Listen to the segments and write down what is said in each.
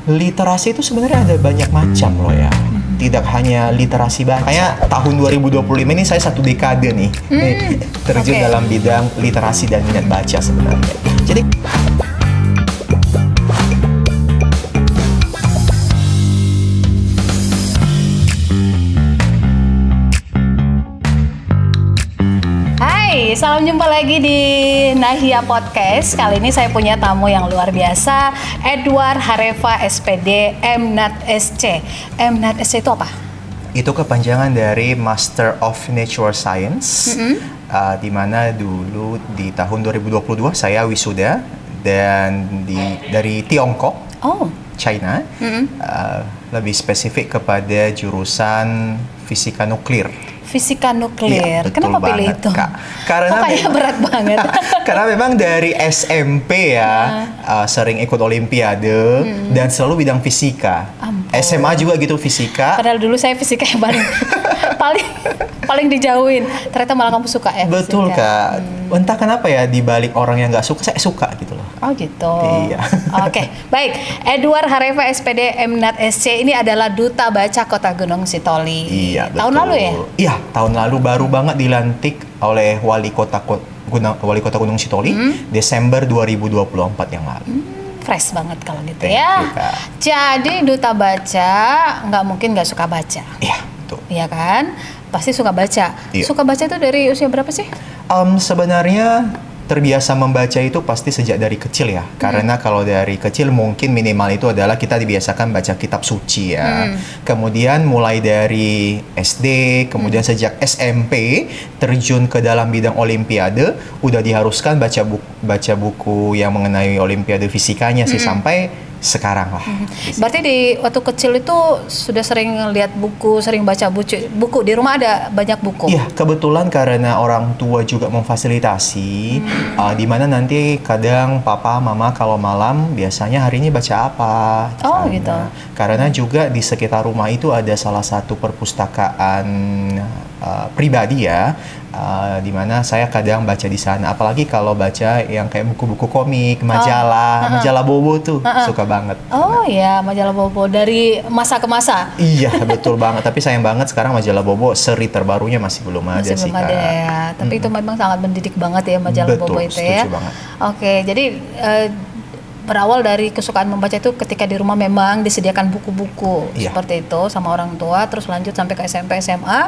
Literasi itu sebenarnya ada banyak macam loh ya. Tidak hanya literasi baca. Kayak tahun 2025 ini saya 1 dekade nih terjun dalam bidang literasi dan minat baca sebenarnya. Jadi salam jumpa lagi di Nahia Podcast. Kali ini saya punya tamu yang luar biasa, Edward Hareva, SPD, MNAT SC. MNAT SC itu apa? Itu kepanjangan dari Master of Natural Science, di mana dulu di tahun 2022 saya wisuda dan dari Tiongkok, China, lebih spesifik kepada jurusan fisika nuklir. Fisika nuklir. Ya, kenapa pilih banget, itu? Kak. Karena kayaknya berat banget. Karena memang dari SMP ya sering ikut olimpiade dan selalu bidang fisika. SMA juga gitu fisika. Padahal dulu saya fisika yang paling dijauhin. Ternyata malah kamu suka ya. Betul fisika. Kak. Entah kenapa ya dibalik orang yang nggak suka saya suka gitu loh. Oh gitu. Iya. Oke, baik. Edward Hareva, SPD, MNAT SC ini adalah Duta Baca Kota Gunung Sitoli. Iya, betul. Tahun lalu ya? Iya, tahun lalu baru banget dilantik oleh Wali Kota Gunung Sitoli Desember 2024 yang lalu. Fresh banget kalau gitu. Thank ya. you, Kak. Jadi Duta Baca nggak mungkin nggak suka baca. Iya, betul. Iya kan? Pasti suka baca. Iya. Suka baca itu dari usia berapa sih? Sebenarnya terbiasa membaca itu pasti sejak dari kecil ya. Karena kalau dari kecil mungkin minimal itu adalah kita dibiasakan baca kitab suci ya. Kemudian mulai dari SD, kemudian sejak SMP terjun ke dalam bidang olimpiade, udah diharuskan baca buku yang mengenai olimpiade fisikanya sih sampai sekarang lah. Berarti di waktu kecil itu sudah sering lihat buku, sering baca buku. Di rumah ada banyak buku. Iya, kebetulan karena orang tua juga memfasilitasi, di mana nanti kadang papa, mama kalau malam biasanya hari ini baca apa. Oh, misalnya. gitu. Karena juga di sekitar rumah itu ada salah satu perpustakaan pribadi ya, di mana saya kadang baca di sana. Apalagi kalau baca yang kayak buku-buku komik, majalah Bobo tuh suka banget. Oh iya, majalah Bobo dari masa ke masa. Iya, betul banget. Tapi sayang banget sekarang majalah Bobo seri terbarunya masih belum ada Masih sih, belum Kak. ada ya. Tapi itu memang sangat mendidik banget ya majalah Bobo itu ya. Betul, setuju banget. Oke, jadi berawal dari kesukaan membaca itu ketika di rumah memang disediakan buku-buku seperti itu sama orang tua, terus lanjut sampai ke SMP, SMA.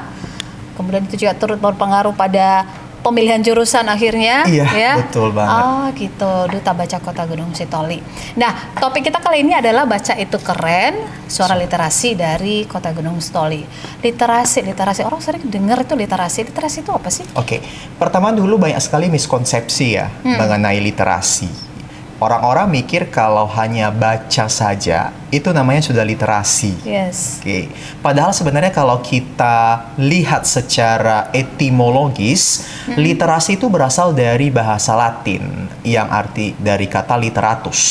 Kemudian itu juga turut berpengaruh pada pemilihan jurusan akhirnya. Iya, ya? betul banget. Oh gitu, Duta Baca Kota Gunung Sitoli. Nah, topik kita kali ini adalah Baca Itu Keren, suara literasi dari Kota Gunung Sitoli. Literasi, orang sering dengar itu literasi. Literasi itu apa sih? Oke, pertama dulu banyak sekali miskonsepsi ya mengenai literasi. Orang-orang mikir kalau hanya baca saja itu namanya sudah literasi. Yes. Oke. Padahal sebenarnya kalau kita lihat secara etimologis, literasi itu berasal dari bahasa Latin yang arti dari kata literatus,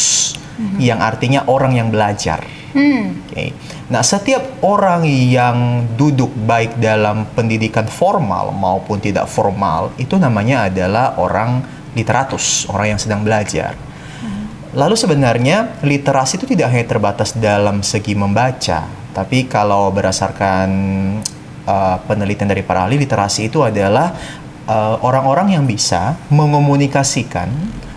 yang artinya orang yang belajar. Oke. Nah, setiap orang yang duduk baik dalam pendidikan formal maupun tidak formal itu namanya adalah orang literatus, orang yang sedang belajar. Lalu sebenarnya literasi itu tidak hanya terbatas dalam segi membaca, tapi kalau berdasarkan penelitian dari para ahli, literasi itu adalah orang-orang yang bisa mengomunikasikan,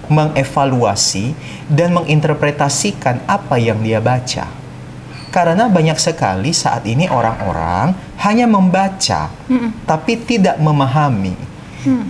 mengevaluasi, dan menginterpretasikan apa yang dia baca. Karena banyak sekali saat ini orang-orang hanya membaca, tapi tidak memahami.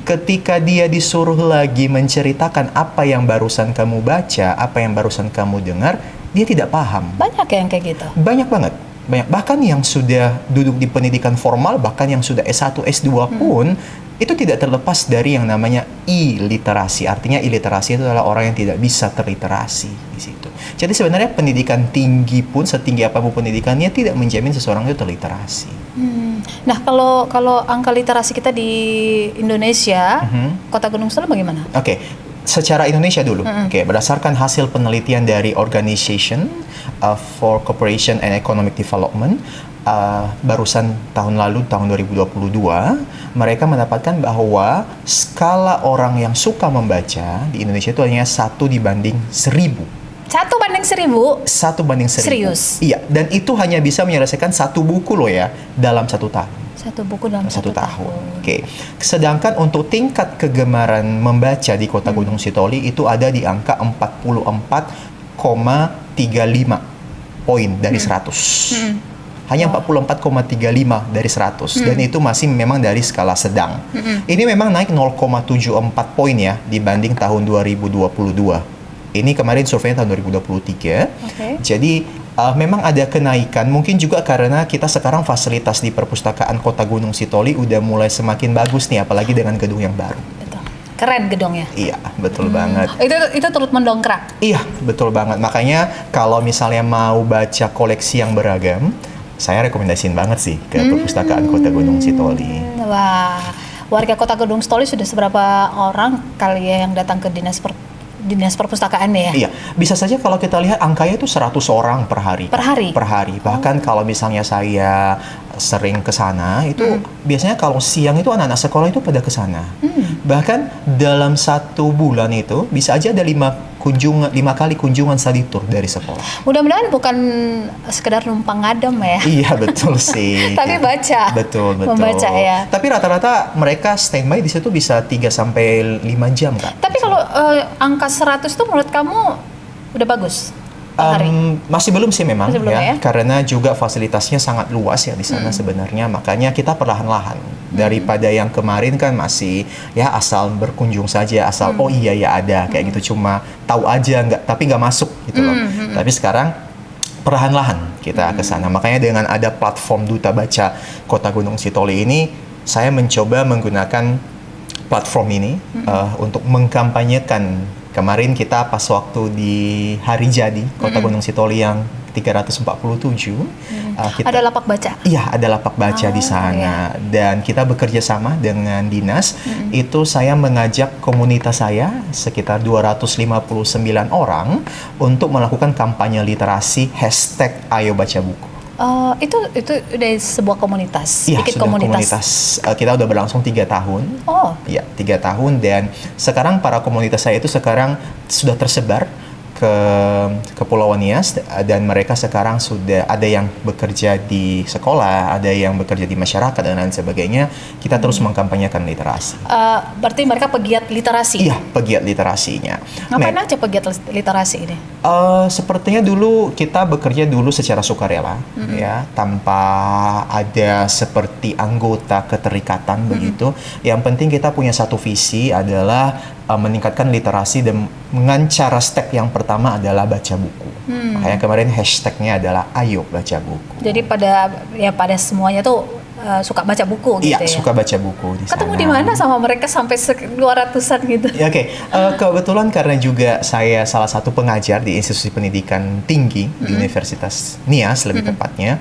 Ketika dia disuruh lagi menceritakan apa yang barusan kamu baca, apa yang barusan kamu dengar, dia tidak paham. Banyak yang kayak gitu. Banyak banget. Banyak. Bahkan yang sudah duduk di pendidikan formal, bahkan yang sudah S1, S2 pun, itu tidak terlepas dari yang namanya iliterasi. Artinya iliterasi itu adalah orang yang tidak bisa terliterasi di situ. Jadi sebenarnya pendidikan tinggi pun, setinggi apapun pendidikannya, tidak menjamin seseorang itu terliterasi. Nah, kalau angka literasi kita di Indonesia, Kota Gunung Sitoli bagaimana? Oke, secara Indonesia dulu. Oke, berdasarkan hasil penelitian dari Organization for Cooperation and Economic Development, barusan tahun lalu, tahun 2022, mereka mendapatkan bahwa skala orang yang suka membaca di Indonesia itu hanya 1 banding 1000. 1/1000? 1/1000. Serius? Iya, dan itu hanya bisa menyelesaikan satu buku loh ya dalam 1 tahun. Satu buku dalam satu tahun. Oke. Sedangkan untuk tingkat kegemaran membaca di Kota Gunung Sitoli itu ada di angka 44,35 poin dari 100. Hanya 44,35 dari 100 dan itu masih memang dari skala sedang. Ini memang naik 0,74 poin ya dibanding tahun 2022. Ini kemarin surveinya tahun 2023. Jadi memang ada kenaikan, mungkin juga karena kita sekarang fasilitas di perpustakaan Kota Gunung Sitoli udah mulai semakin bagus nih, apalagi dengan gedung yang baru. Betul. Keren gedungnya. Iya, betul banget. Itu turut mendongkrak. Iya, betul banget. Makanya kalau misalnya mau baca koleksi yang beragam, saya rekomendasiin banget sih ke perpustakaan Kota Gunung Sitoli. Wah, warga Kota Gunung Sitoli sudah seberapa orang kali ya yang datang ke dinas perpustakaan ya? Iya, bisa saja kalau kita lihat angkanya itu 100 orang per hari. Per hari? Per hari. Bahkan kalau misalnya saya sering ke sana, itu biasanya kalau siang itu anak-anak sekolah itu pada ke sana. Bahkan dalam 1 bulan itu bisa aja ada 5 kali kunjungan study tour dari sekolah. Mudah-mudahan bukan sekedar numpang ngadem ya. Iya, betul sih. Tapi baca. Betul. Membaca ya. Tapi rata-rata mereka standby di situ bisa 3 sampai 5 jam, Kak. Tapi kalau angka 100 itu menurut kamu udah bagus? Masih belum sih memang ya, karena juga fasilitasnya sangat luas ya di sana sebenarnya, makanya kita perlahan-lahan daripada yang kemarin kan masih ya asal berkunjung saja, asal oh iya ya ada kayak gitu, cuma tahu aja tapi nggak masuk gitu loh. Tapi sekarang perlahan-lahan kita ke sana, makanya dengan ada platform Duta Baca Kota Gunung Sitoli ini saya mencoba menggunakan platform ini untuk mengkampanyekan. Kemarin kita pas waktu di hari jadi Kota Gunung Sitoli yang 347 ada lapak baca? Iya, ada lapak baca di sana. Dan kita bekerja sama dengan dinas. Itu saya mengajak komunitas saya sekitar 259 orang untuk melakukan kampanye literasi #Ayo Baca Buku. Itu udah sebuah komunitas, iya, sudah komunitas. Kita udah berlangsung 3 tahun. Iya, 3 tahun, dan sekarang para komunitas saya itu sekarang sudah tersebar ke Kepulauan Nias, dan mereka sekarang sudah ada yang bekerja di sekolah, ada yang bekerja di masyarakat dan lain sebagainya. Kita terus mengkampanyekan literasi. Berarti mereka pegiat literasi? Iya, pegiat literasinya. Ngapain aja pegiat literasi ini? Sepertinya dulu kita bekerja secara sukarela, ya, tanpa ada seperti anggota keterikatan begitu. Yang penting kita punya satu visi adalah meningkatkan literasi, dan dengan cara step yang pertama adalah baca buku. Makanya kemarin hashtagnya adalah Ayo Baca Buku. Jadi pada semuanya tuh suka baca buku gitu ya? Iya, suka baca buku di sana. Ketemu di mana sama mereka sampai 200-an gitu? Ya, oke. Kebetulan karena juga saya salah satu pengajar di institusi pendidikan tinggi di Universitas Nias lebih tepatnya,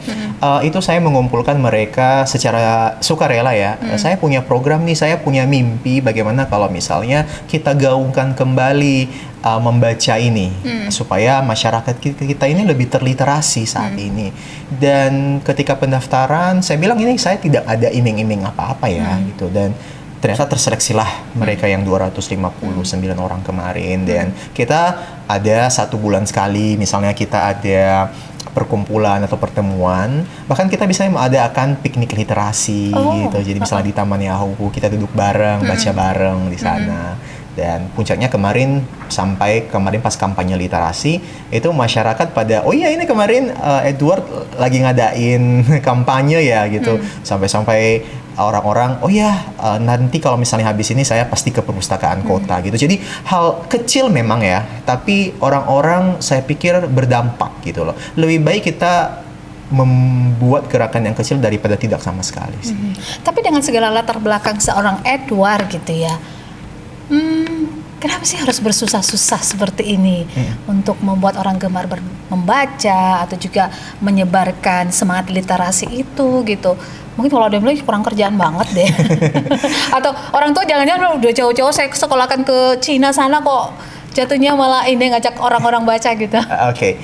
itu saya mengumpulkan mereka secara sukarela ya. Saya punya program nih, saya punya mimpi bagaimana kalau misalnya kita gaungkan kembali membaca ini supaya masyarakat kita ini lebih terliterasi saat ini. Dan ketika pendaftaran saya bilang ini saya tidak ada iming-iming apa-apa ya gitu, dan ternyata terseleksilah mereka yang 259 orang kemarin. Dan kita ada 1 bulan sekali misalnya kita ada perkumpulan atau pertemuan, bahkan kita bisa mengadakan piknik literasi gitu. Jadi misalnya di Taman Yahu kita duduk bareng, baca bareng di sana. Dan puncaknya kemarin pas kampanye literasi itu masyarakat pada oh iya ini kemarin Edward lagi ngadain kampanye ya gitu, sampai orang-orang oh ya nanti kalau misalnya habis ini saya pasti ke perpustakaan kota gitu. Jadi hal kecil memang ya, tapi orang-orang saya pikir berdampak gitu loh. Lebih baik kita membuat gerakan yang kecil daripada tidak sama sekali sih. Tapi dengan segala latar belakang seorang Edward gitu ya, kenapa sih harus bersusah-susah seperti ini untuk membuat orang gemar membaca atau juga menyebarkan semangat literasi itu gitu? Mungkin kalau ada yang bilang kurang kerjaan banget deh. Atau orang tua jangan-jangan udah jauh-jauh saya sekolahkan ke Cina sana kok Jatuhnya malah ini ngajak orang-orang baca gitu. Oke.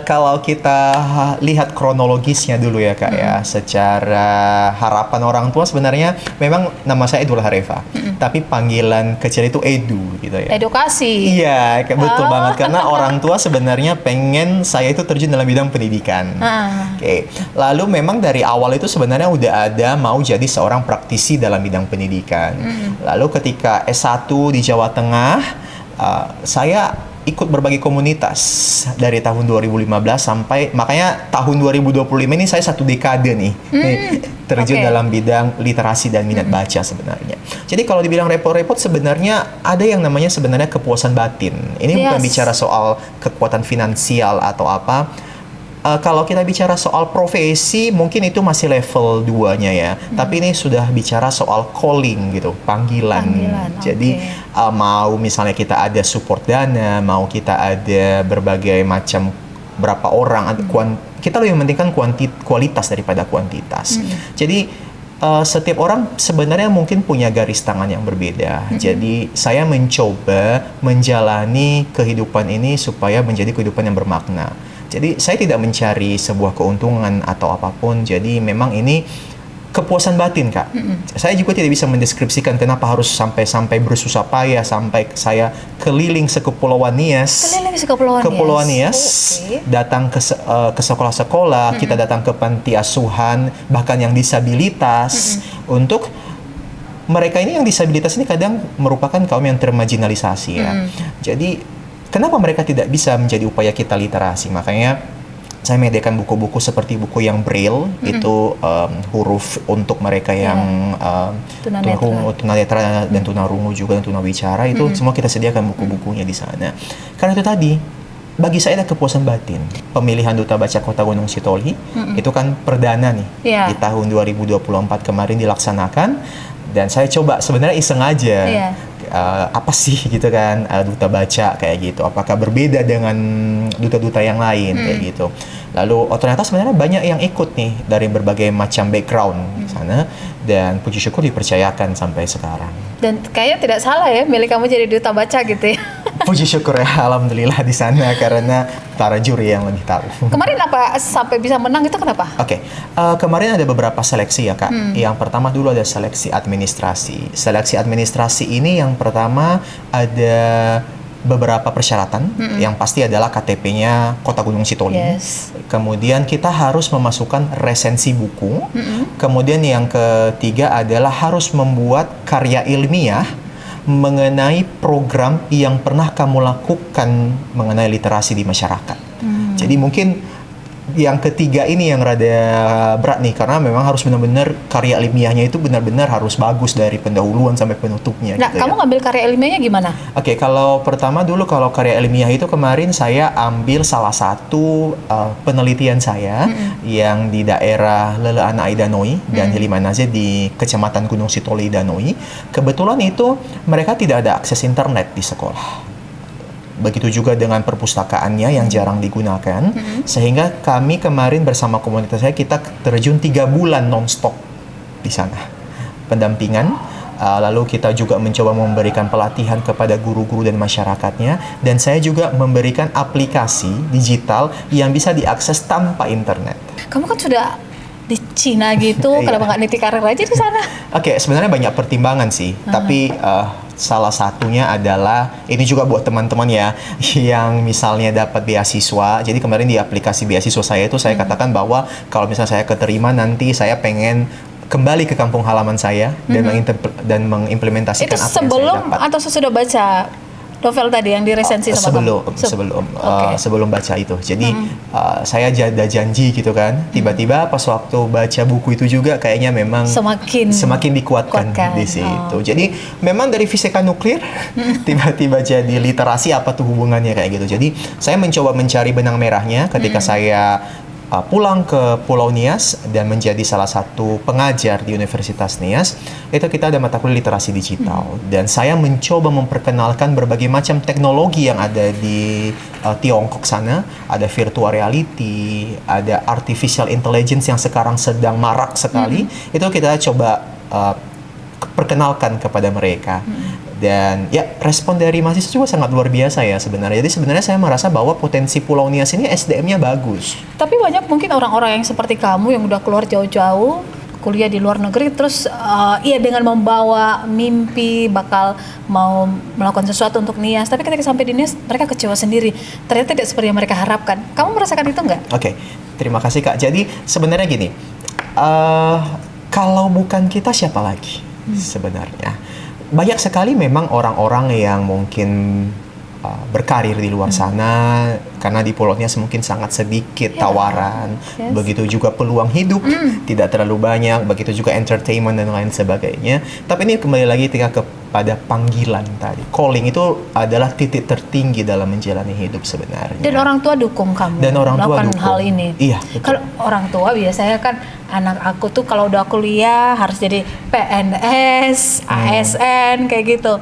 Kalau kita lihat kronologisnya dulu ya Kak ya, secara harapan orang tua sebenarnya memang nama saya Edul Harefa, tapi panggilan kecil itu Edu gitu ya. Edukasi. Iya, betul banget karena orang tua sebenarnya pengen saya itu terjun dalam bidang pendidikan. Oke. Lalu memang dari awal itu sebenarnya udah ada mau jadi seorang praktisi dalam bidang pendidikan. Lalu ketika S1 di Jawa Tengah, saya ikut berbagai komunitas dari tahun 2015 sampai makanya tahun 2025 ini saya 1 dekade nih terjun dalam bidang literasi dan minat baca sebenarnya. Jadi kalau dibilang repot-repot sebenarnya ada yang namanya sebenarnya kepuasan batin. Ini bukan bicara soal kekuatan finansial atau apa. Kalau kita bicara soal profesi, mungkin itu masih level 2-nya ya. Tapi ini sudah bicara soal calling gitu, panggilan. Jadi mau misalnya kita ada support dana, mau kita ada berbagai macam berapa orang, kita lebih mementingkan kualitas daripada kuantitas. Jadi setiap orang sebenarnya mungkin punya garis tangan yang berbeda. Jadi saya mencoba menjalani kehidupan ini supaya menjadi kehidupan yang bermakna. Jadi saya tidak mencari sebuah keuntungan atau apapun. Jadi memang ini kepuasan batin, Kak. Saya juga tidak bisa mendeskripsikan kenapa harus sampai bersusah payah sampai saya keliling sekepulauan Nias. Kepulauan Nias, datang ke sekolah-sekolah, kita datang ke panti asuhan, bahkan yang disabilitas untuk mereka ini yang disabilitas ini kadang merupakan kaum yang termarginalisasi ya. Jadi kenapa mereka tidak bisa menjadi upaya kita literasi? Makanya saya menyediakan buku-buku seperti buku yang braille, itu huruf untuk mereka yang tunanetra dan tunarungu juga dan tunawicara, itu semua kita sediakan buku-bukunya di sana. Karena itu tadi, bagi saya ada kepuasan batin. Pemilihan Duta Baca Kota Gunung Sitoli, itu kan perdana nih, di tahun 2024 kemarin dilaksanakan, dan saya coba sebenarnya iseng aja. Apa sih gitu kan duta baca kayak gitu, apakah berbeda dengan duta-duta yang lain kayak gitu. Lalu ternyata sebenarnya banyak yang ikut nih dari berbagai macam background di sana, dan puji syukur dipercayakan sampai sekarang. Dan kayaknya tidak salah ya milih kamu jadi duta baca gitu ya. Puji syukur ya, alhamdulillah di sana karena para juri yang lebih tahu. Kemarin apa sampai bisa menang itu kenapa? Kemarin ada beberapa seleksi ya Kak. Yang pertama dulu ada seleksi administrasi. Seleksi administrasi ini yang pertama ada beberapa persyaratan. Yang pasti adalah KTP-nya Kota Gunung Sitoli. Kemudian kita harus memasukkan resensi buku. Kemudian yang ketiga adalah harus membuat karya ilmiah mengenai program yang pernah kamu lakukan mengenai literasi di masyarakat. Jadi mungkin yang ketiga ini yang rada berat nih, karena memang harus benar-benar karya ilmiahnya itu benar-benar harus bagus dari pendahuluan sampai penutupnya. Nah, gitu kamu ngambil karya ilmiahnya gimana? Kalau pertama dulu kalau karya ilmiah itu kemarin saya ambil salah satu penelitian saya yang di daerah Leleana Idanoi dan Hilimanaze di Kecamatan Gunung Sitoli Idanoi. Kebetulan itu mereka tidak ada akses internet di sekolah. Begitu juga dengan perpustakaannya yang jarang digunakan, sehingga kami kemarin bersama komunitas saya kita terjun 3 bulan non-stop di sana pendampingan. Lalu kita juga mencoba memberikan pelatihan kepada guru-guru dan masyarakatnya, dan saya juga memberikan aplikasi digital yang bisa diakses tanpa internet. Kamu kan sudah di Cina gitu, kenapa nggak niti karir aja di sana? Sebenarnya banyak pertimbangan sih, tapi salah satunya adalah ini juga buat teman-teman ya yang misalnya dapat beasiswa. Jadi kemarin di aplikasi beasiswa saya itu saya katakan bahwa kalau misalnya saya keterima nanti saya pengen kembali ke kampung halaman saya dan mengimplementasikan itu apa yang saya dapat. Sebelum atau sesudah baca novel tadi yang diresensi sama kamu? Sebelum baca itu. Jadi saya ada janji gitu kan. Tiba-tiba pas waktu baca buku itu juga kayaknya memang semakin dikuatkan di situ. Jadi memang dari fisika nuklir tiba-tiba jadi literasi, apa tuh hubungannya kayak gitu. Jadi saya mencoba mencari benang merahnya ketika saya pulang ke Pulau Nias dan menjadi salah satu pengajar di Universitas Nias. Itu kita ada mata kuliah literasi digital, dan saya mencoba memperkenalkan berbagai macam teknologi yang ada di Tiongkok sana. Ada virtual reality, ada artificial intelligence yang sekarang sedang marak sekali. Itu kita coba perkenalkan kepada mereka. Dan ya respon dari mahasiswa juga sangat luar biasa ya sebenarnya. Jadi sebenarnya saya merasa bahwa potensi Pulau Nias ini SDM-nya bagus. Tapi banyak mungkin orang-orang yang seperti kamu yang udah keluar jauh-jauh kuliah di luar negeri, terus iya dengan membawa mimpi bakal mau melakukan sesuatu untuk Nias, tapi ketika sampai di Nias mereka kecewa sendiri, ternyata tidak seperti yang mereka harapkan. Kamu merasakan itu nggak? Oke, terima kasih Kak. Jadi sebenarnya gini, kalau bukan kita siapa lagi sebenarnya? Banyak sekali memang orang-orang yang mungkin berkarir di luar sana, karena di Pulau Nias mungkin sangat sedikit tawaran, begitu juga peluang hidup tidak terlalu banyak, begitu juga entertainment dan lain sebagainya. Tapi ini kembali lagi kepada panggilan tadi, calling itu adalah titik tertinggi dalam menjalani hidup sebenarnya. Dan orang tua dukung kamu melakukan hal ini. Iya. Kalau orang tua biasanya kan, anak aku tuh kalau udah kuliah harus jadi PNS, ASN kayak gitu.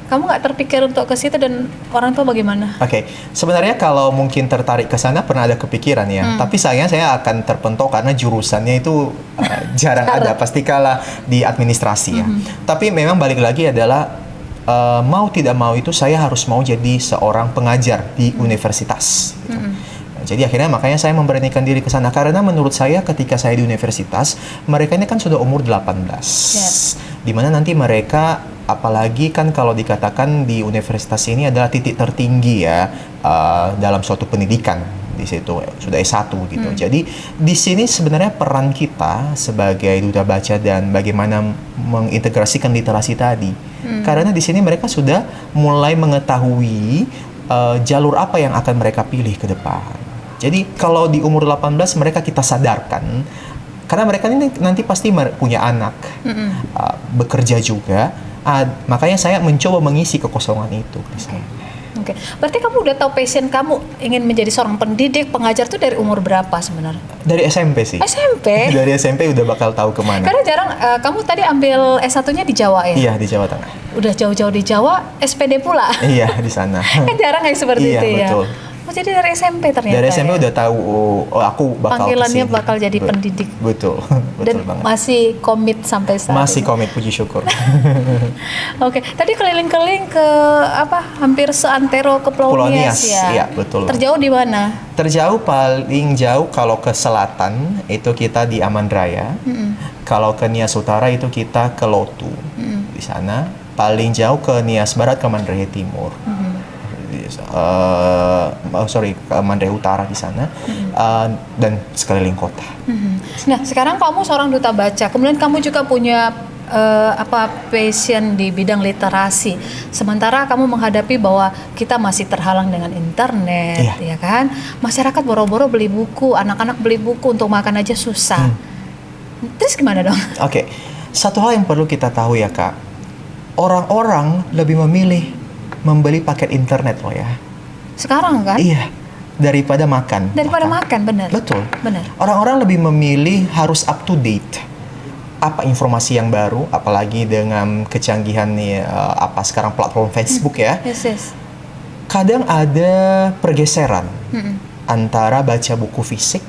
Kamu nggak terpikir untuk ke situ, dan orang tua bagaimana? Oke, sebenarnya kalau mungkin tertarik ke sana pernah ada kepikiran ya. Tapi sayangnya saya akan terpentok karena jurusannya itu jarang ada, pasti kalah di administrasi ya. Tapi memang balik lagi adalah mau tidak mau itu saya harus mau jadi seorang pengajar di universitas. Gitu. Jadi akhirnya makanya saya memberanikan diri ke sana, karena menurut saya ketika saya di universitas, mereka ini kan sudah umur 18. Dimana nanti mereka, apalagi kan kalau dikatakan di universitas ini adalah titik tertinggi ya dalam suatu pendidikan, di situ sudah S1 gitu. Jadi di sini sebenarnya peran kita sebagai duta baca dan bagaimana mengintegrasikan literasi tadi. Karena di sini mereka sudah mulai mengetahui jalur apa yang akan mereka pilih ke depan. Jadi kalau di umur 18 mereka kita sadarkan, karena mereka ini nanti pasti punya anak, bekerja juga, makanya saya mencoba mengisi kekosongan itu. Oke. Berarti kamu udah tahu passion kamu ingin menjadi seorang pendidik, pengajar tuh dari umur berapa sebenarnya? Dari SMP sih. SMP? Dari SMP udah bakal tahu kemana. Karena jarang, kamu tadi ambil S1-nya di Jawa ya? Iya, di Jawa Tengah. Udah jauh-jauh di Jawa, SPD pula? Iya, di sana. Kan jarang kayak seperti itu ya? Iya, betul. Oh, jadi dari SMP ternyata. Dari SMP udah tahu, aku bakal panggilannya kesini. bakal jadi pendidik. Betul, Dan banget. masih komit sampai saat Masih ini. komit, puji syukur. Oke, tadi keliling-keliling ke hampir seantero ke Pulau Nias ya. Iya, betul. Terjauh di mana? Terjauh paling jauh kalau ke selatan itu kita di Aman Raya. Kalau ke Nias Utara itu kita ke Lotu. Di sana paling jauh ke Nias Barat, ke Aman Raya Timur. Ke Aman Raya Utara di sana, dan sekeliling kota. Nah, sekarang kamu seorang duta baca, kemudian kamu juga punya passion di bidang literasi. Sementara kamu menghadapi bahwa kita masih terhalang dengan internet, ya kan? Masyarakat boro-boro beli buku, anak-anak beli buku untuk makan aja susah. Terus gimana dong? Oke, satu hal yang perlu kita tahu ya Kak, orang-orang lebih memilih membeli paket internet loh ya. Sekarang kan? Iya, daripada makan. Daripada makan, benar. Betul. Benar. Orang-orang lebih memilih harus up to date. Apa informasi yang baru, apalagi dengan kecanggihan nih, sekarang platform Facebook ya. Yes. Kadang ada pergeseran antara baca buku fisik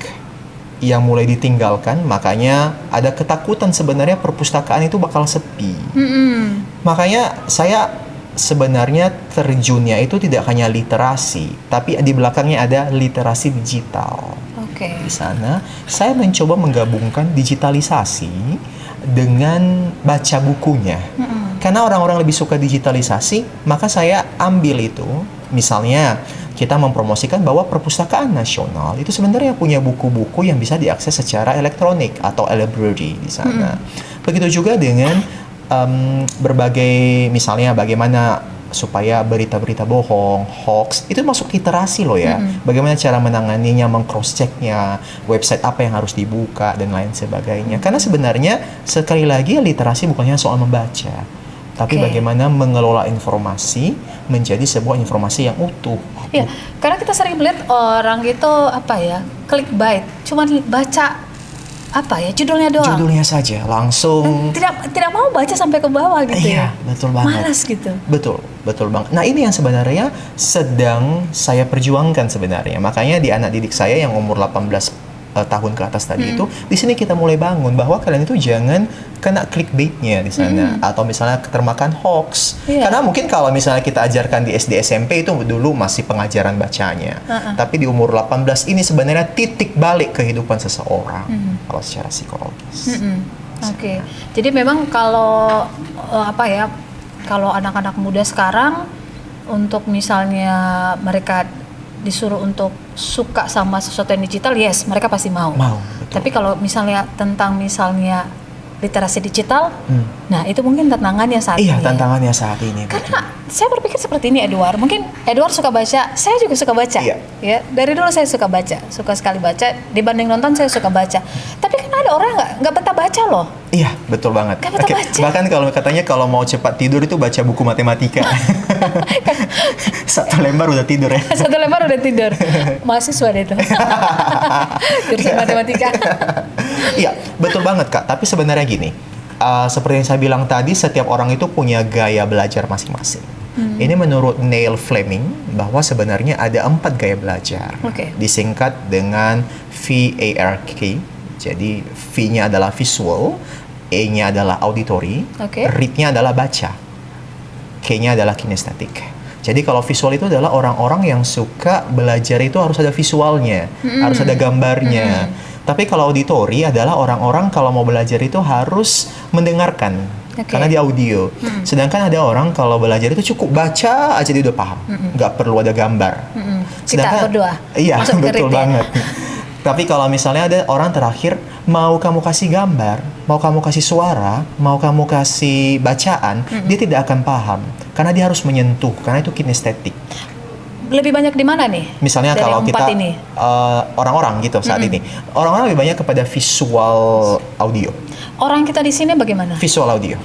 yang mulai ditinggalkan, makanya ada ketakutan sebenarnya perpustakaan itu bakal sepi. Makanya saya sebenarnya terjunnya itu tidak hanya literasi, tapi di belakangnya ada literasi digital. Di sana saya mencoba menggabungkan digitalisasi dengan baca bukunya. Karena orang-orang lebih suka digitalisasi, maka saya ambil itu. Misalnya kita mempromosikan bahwa perpustakaan nasional itu sebenarnya punya buku-buku yang bisa diakses secara elektronik atau e-library di sana. Begitu juga dengan berbagai, misalnya bagaimana supaya berita-berita bohong, hoax, itu masuk literasi loh ya. Bagaimana cara menanganinya, meng-cross-checknya, website apa yang harus dibuka, dan lain sebagainya. Karena sebenarnya, sekali lagi, literasi bukannya soal membaca, tapi bagaimana mengelola informasi menjadi sebuah informasi yang utuh. Ya, karena kita sering melihat orang itu clickbait, cuman baca judulnya doang. Judulnya saja, langsung. Tidak mau baca sampai ke bawah gitu. Iya, betul banget. Malas gitu. Betul banget. Nah, ini yang sebenarnya sedang saya perjuangkan sebenarnya. Makanya di anak didik saya yang umur 18 tahun ke atas tadi itu, di sini kita mulai bangun bahwa kalian itu jangan kena clickbaitnya di sana, atau misalnya termakan hoax. Karena mungkin kalau misalnya kita ajarkan di SD SMP itu dulu masih pengajaran bacanya, tapi di umur 18 ini sebenarnya titik balik kehidupan seseorang kalau secara psikologis. Oke. Jadi memang kalau kalau anak-anak muda sekarang untuk misalnya mereka disuruh untuk suka sama sesuatu yang digital, yes, mereka pasti mau. Betul. Tapi kalau misalnya tentang literasi digital, nah itu mungkin tantangannya saat ini. Iya, tantangannya saat ini. Karena saya berpikir seperti ini, Edward. Mungkin Edward suka baca, saya juga suka baca. Iya. Ya, dari dulu saya suka baca, suka sekali baca. Dibanding nonton saya suka baca. Tapi kan ada orang nggak betah baca loh. Iya, betul banget. Nggak betah baca. Bahkan kalau mau cepat tidur itu baca buku matematika. Satu lembar udah tidur ya. Satu lembar udah tidur. Mahasiswa deh itu. Jurusan matematika. Iya, betul banget Kak. Tapi sebenarnya gini, seperti yang saya bilang tadi, setiap orang itu punya gaya belajar masing-masing. Ini menurut Neil Fleming bahwa sebenarnya ada 4 gaya belajar. Disingkat dengan VARK. Jadi V-nya adalah visual, E-nya adalah auditory, read-nya adalah baca, K-nya adalah kinestetik. Jadi kalau visual itu adalah orang-orang yang suka belajar itu harus ada visualnya, harus ada gambarnya. Tapi kalau auditori adalah orang-orang kalau mau belajar itu harus mendengarkan, karena di audio. Sedangkan ada orang kalau belajar itu cukup baca aja dia udah paham, nggak perlu ada gambar. Kita berdoa. Iya, betul banget. Tapi kalau misalnya ada orang terakhir, mau kamu kasih gambar, mau kamu kasih suara, mau kamu kasih bacaan, dia tidak akan paham. Karena dia harus menyentuh, karena itu kinestetik. Lebih banyak di mana nih? Misalnya dari kalau kita orang-orang gitu saat ini, orang-orang lebih banyak kepada visual audio. Orang kita di sini bagaimana? Visual audio.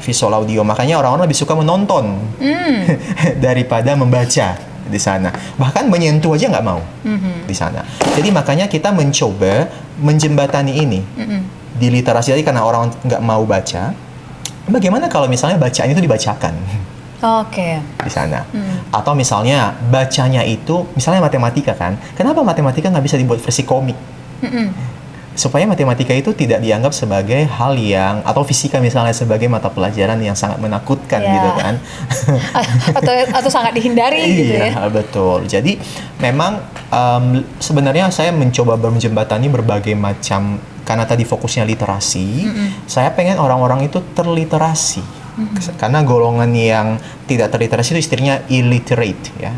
Visual audio, makanya orang-orang lebih suka menonton daripada membaca di sana. Bahkan menyentuh aja nggak mau di sana. Jadi makanya kita mencoba menjembatani ini di literasi tadi, karena orang nggak mau baca. Bagaimana kalau misalnya bacaan itu dibacakan? Di sana. Atau misalnya bacanya itu, misalnya matematika kan, kenapa matematika nggak bisa dibuat versi komik? Supaya matematika itu tidak dianggap sebagai hal yang, atau fisika misalnya sebagai mata pelajaran yang sangat menakutkan gitu kan. atau sangat dihindari gitu ya. Iya, betul. Jadi memang sebenarnya saya mencoba menjembatani berbagai macam, karena tadi fokusnya literasi, saya pengen orang-orang itu terliterasi. Karena golongan yang tidak terliterasi itu istilahnya illiterate ya,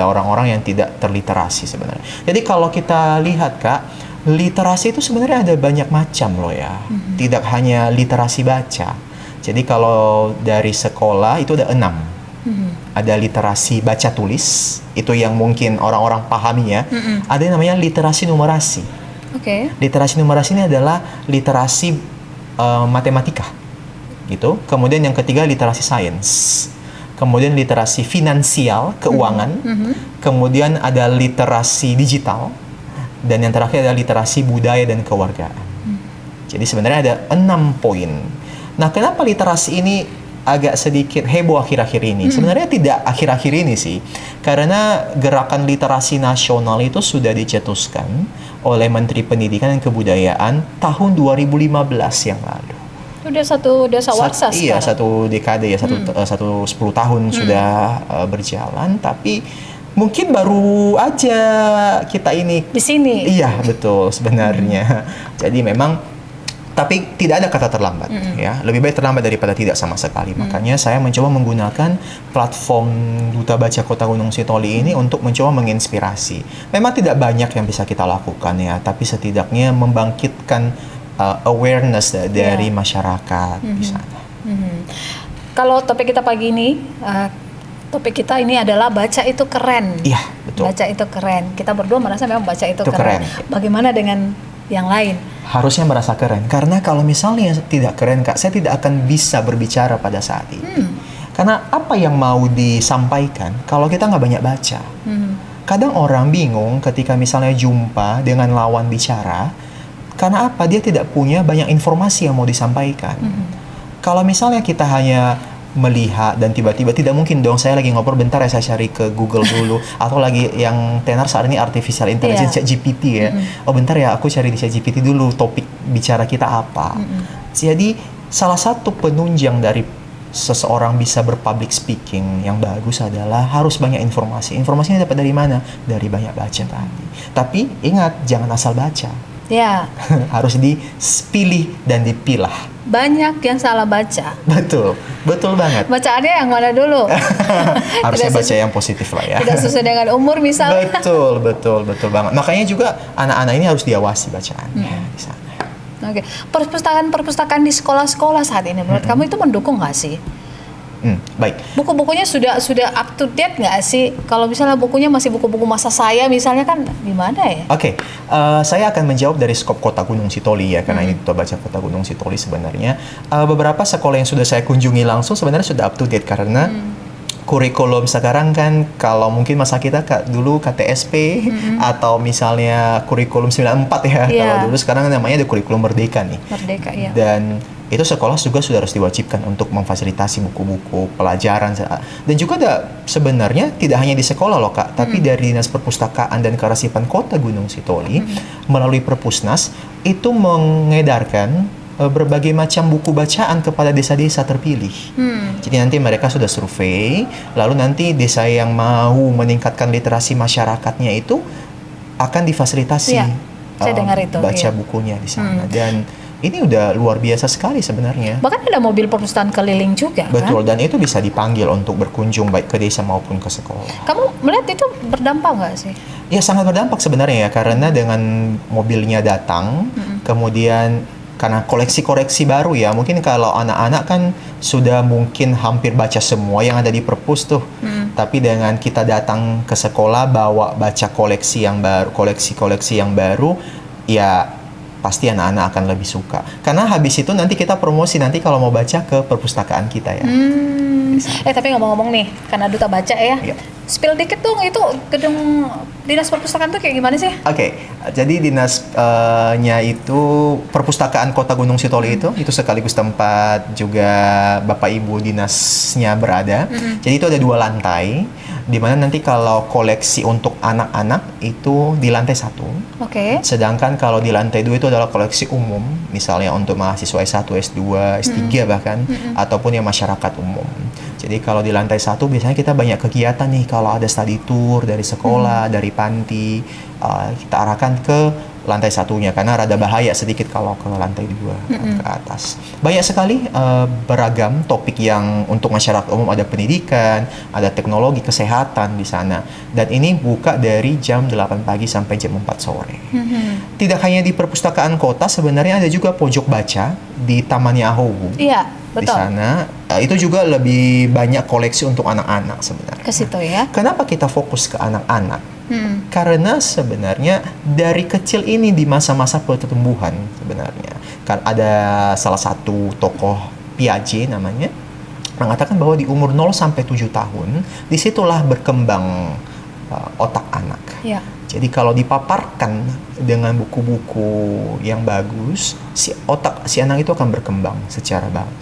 orang-orang yang tidak terliterasi sebenarnya. Jadi kalau kita lihat Kak, literasi itu sebenarnya ada banyak macam loh ya. Tidak hanya literasi baca. Jadi kalau dari sekolah itu ada 6. Ada literasi baca tulis, itu yang mungkin orang-orang pahami ya. Ada yang namanya literasi numerasi. Literasi numerasi ini adalah literasi matematika gitu. Kemudian yang ketiga literasi sains. Kemudian literasi finansial, keuangan. Kemudian ada literasi digital. Dan yang terakhir adalah literasi budaya dan kewargaan. Jadi sebenarnya ada 6 poin. Nah, kenapa literasi ini agak sedikit heboh akhir-akhir ini? Sebenarnya tidak akhir-akhir ini sih. Karena gerakan literasi nasional itu sudah dicetuskan oleh Menteri Pendidikan dan Kebudayaan tahun 2015 yang lalu. Udah satu dasawarsa sekarang. Iya, satu dekade ya, satu 10 tahun sudah berjalan, tapi mungkin baru aja kita ini di sini. Iya, betul sebenarnya. Jadi memang, tapi tidak ada kata terlambat ya. Lebih baik terlambat daripada tidak sama sekali. Makanya saya mencoba menggunakan platform Duta Baca Kota Gunung Sitoli ini untuk mencoba menginspirasi. Memang tidak banyak yang bisa kita lakukan ya, tapi setidaknya membangkitkan awareness dari masyarakat di sana. Kalau topik kita pagi ini, topik kita ini adalah baca itu keren. Iya, betul. Baca itu keren. Kita berdua merasa memang baca itu keren. Bagaimana dengan yang lain? Harusnya merasa keren. Karena kalau misalnya tidak keren, Kak, saya tidak akan bisa berbicara pada saat ini. Karena apa yang mau disampaikan kalau kita nggak banyak baca? Kadang orang bingung ketika misalnya jumpa dengan lawan bicara. Karena apa? Dia tidak punya banyak informasi yang mau disampaikan. Kalau misalnya kita hanya melihat dan tiba-tiba tidak mungkin dong saya lagi ngobrol bentar ya saya cari ke Google dulu atau lagi yang tenar saat ini artificial intelligence ChatGPT ya. Oh bentar ya aku cari di ChatGPT dulu topik bicara kita apa. Jadi salah satu penunjang dari seseorang bisa berpublic speaking yang bagus adalah harus banyak informasi. Informasinya dapat dari mana? Dari banyak baca tadi. Tapi ingat jangan asal baca. Ya. Harus dipilih dan dipilah. Banyak yang salah baca. Betul, betul banget. Bacaannya yang mana dulu? Harusnya baca yang positif lah ya. Tidak sesuai dengan umur misalnya. Betul, betul, betul banget. Makanya juga anak-anak ini harus diawasi bacaannya di sana. Oke, perpustakaan di sekolah-sekolah saat ini menurut kamu itu mendukung nggak sih? Baik. Buku-bukunya sudah up to date nggak sih? Kalau misalnya bukunya masih buku-buku masa saya misalnya kan gimana ya? Oke, saya akan menjawab dari skop Kota Gunung Sitoli ya, karena ini Duta Baca Kota Gunung Sitoli sebenarnya. Beberapa sekolah yang sudah saya kunjungi langsung sebenarnya sudah up to date karena kurikulum sekarang kan kalau mungkin masa kita dulu KTSP atau misalnya kurikulum 94 ya. Kalau dulu sekarang namanya ada kurikulum Merdeka nih. Merdeka, ya. Dan itu sekolah juga sudah harus diwajibkan untuk memfasilitasi buku-buku pelajaran. Dan juga ada sebenarnya tidak hanya di sekolah loh Kak, tapi dari Dinas Perpustakaan dan Kearsipan Kota Gunung Sitoli melalui Perpusnas itu mengedarkan berbagai macam buku bacaan kepada desa-desa terpilih. Jadi nanti mereka sudah survei, lalu nanti desa yang mau meningkatkan literasi masyarakatnya itu akan difasilitasi saya dengar itu, baca bukunya di sana. Dan ini udah luar biasa sekali sebenarnya. Bahkan ada mobil perpustakaan keliling juga. Betul, kan? dan itu bisa dipanggil untuk berkunjung baik ke desa maupun ke sekolah. Kamu melihat itu berdampak nggak sih? Ya sangat berdampak sebenarnya ya, karena dengan mobilnya datang, kemudian karena koleksi-koleksi baru ya, mungkin kalau anak-anak kan sudah mungkin hampir baca semua yang ada di perpus tuh. Tapi dengan kita datang ke sekolah bawa baca koleksi yang baru, koleksi-koleksi yang baru, ya pasti anak-anak akan lebih suka. Karena habis itu nanti kita promosi nanti kalau mau baca ke perpustakaan kita ya. Tapi ngomong-ngomong nih, karena Duta Baca ya. Spill dikit dong, itu gedung Dinas Perpustakaan tuh kayak gimana sih? Oke, jadi dinasnya itu Perpustakaan Kota Gunung Sitoli itu sekaligus tempat juga Bapak Ibu dinasnya berada. Jadi itu ada 2 lantai, di mana nanti kalau koleksi untuk anak-anak itu di lantai 1. Oke. Sedangkan kalau di lantai 2 itu adalah koleksi umum, misalnya untuk mahasiswa S1, S2, S3 bahkan, ataupun yang masyarakat umum. Jadi kalau di lantai 1 biasanya kita banyak kegiatan nih, kalau ada study tour dari sekolah, dari panti, kita arahkan ke lantai 1-nya karena rada bahaya sedikit kalau ke lantai 2 ke atas. Banyak sekali beragam topik yang untuk masyarakat umum, ada pendidikan, ada teknologi, kesehatan di sana. Dan ini buka dari jam 8 pagi sampai jam 4 sore. Tidak hanya di perpustakaan kota, sebenarnya ada juga pojok baca di Taman Yahowu. Iya, betul. Di sana itu juga lebih banyak koleksi untuk anak-anak sebenarnya. Ke situ ya. Kenapa kita fokus ke anak-anak? Karena sebenarnya dari kecil ini di masa-masa pertumbuhan sebenarnya kan ada salah satu tokoh Piaget namanya mengatakan bahwa di umur 0 sampai 7 tahun disitulah berkembang otak anak. Ya. Jadi kalau dipaparkan dengan buku-buku yang bagus, si anak itu akan berkembang secara baik.